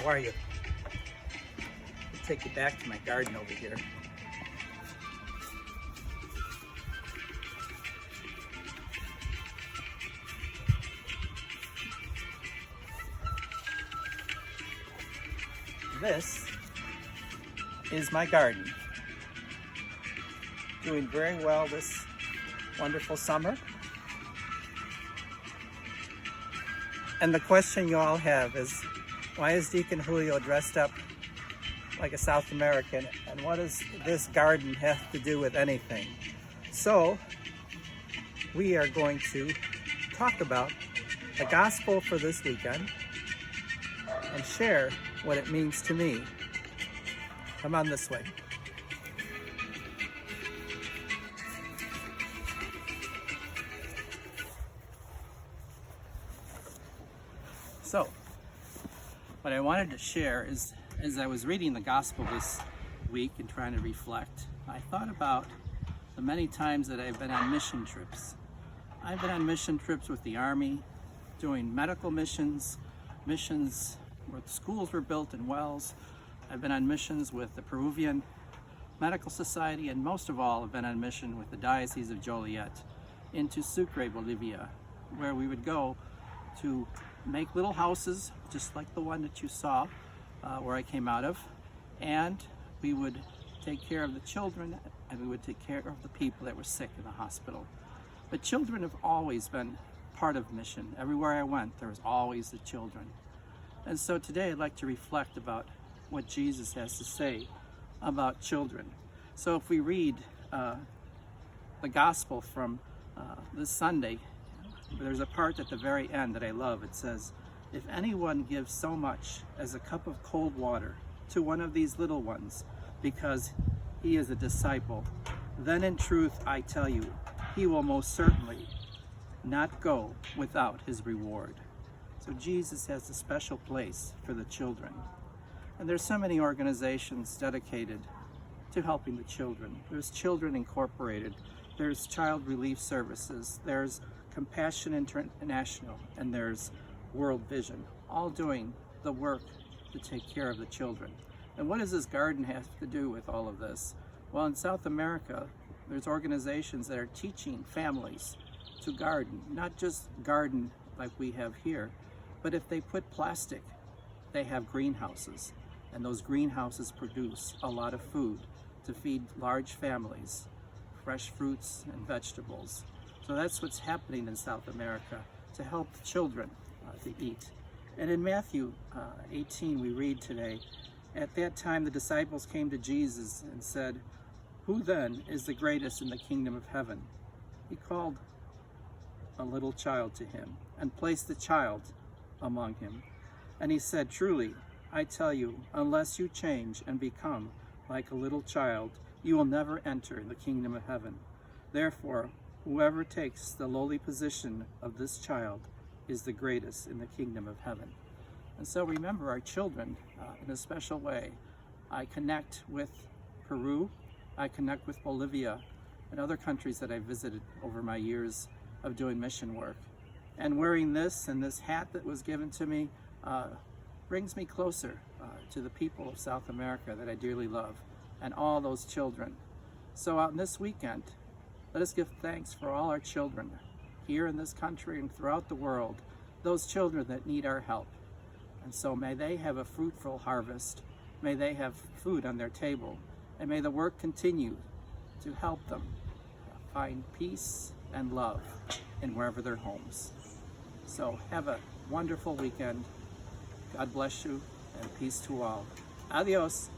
how are you? I'll take you back to my garden over here. This is my garden. Doing very well this wonderful summer. And the question you all have is, why is Deacon Julio dressed up like a South American, and what does this garden have to do with anything? So we are going to talk about the gospel for this weekend and share what it means to me. Come on this way. So, what I wanted to share is, as I was reading the gospel this week and trying to reflect, I thought about the many times that I've been on mission trips. I've been on mission trips with the Army, doing medical missions, missions where schools were built in wells. I've been on missions with the Peruvian Medical Society, and most of all, I've been on mission with the Diocese of Joliet into Sucre, Bolivia, where we would go to make little houses, just like the one that you saw where I came out of, and we would take care of the children, and we would take care of the people that were sick in the hospital. But children have always been part of mission. Everywhere I went, there was always the children. And so today I'd like to reflect about what Jesus has to say about children. So if we read the gospel from this Sunday, there's a part at the very end that I love. It says, "If anyone gives so much as a cup of cold water to one of these little ones, because he is a disciple, then in truth I tell you, he will most certainly not go without his reward." So Jesus has a special place for the children. And there's so many organizations dedicated to helping the children. There's Children Incorporated, there's Child Relief Services, there's Compassion International, and there's World Vision, all doing the work to take care of the children. And what does this garden have to do with all of this? Well, in South America, there's organizations that are teaching families to garden, not just garden like we have here, but if they put plastic, they have greenhouses, and those greenhouses produce a lot of food to feed large families, fresh fruits and vegetables. So that's what's happening in South America to help the children to eat. And in Matthew 18, we read today, "At that time the disciples came to Jesus and said, 'Who then is the greatest in the kingdom of heaven?' He called a little child to him and placed the child among him. And he said, 'Truly, I tell you, unless you change and become like a little child, you will never enter the kingdom of heaven. Therefore, whoever takes the lowly position of this child is the greatest in the kingdom of heaven.'" And so remember our children in a special way. I connect with Peru, I connect with Bolivia, and other countries that I visited over my years of doing mission work. And wearing this and this hat that was given to me brings me closer to the people of South America that I dearly love, and all those children. So out this weekend, let us give thanks for all our children here in this country and throughout the world, those children that need our help. And so may they have a fruitful harvest, may they have food on their table, and may the work continue to help them find peace and love in wherever their homes. So have a wonderful weekend. God bless you, and peace to all. Adios.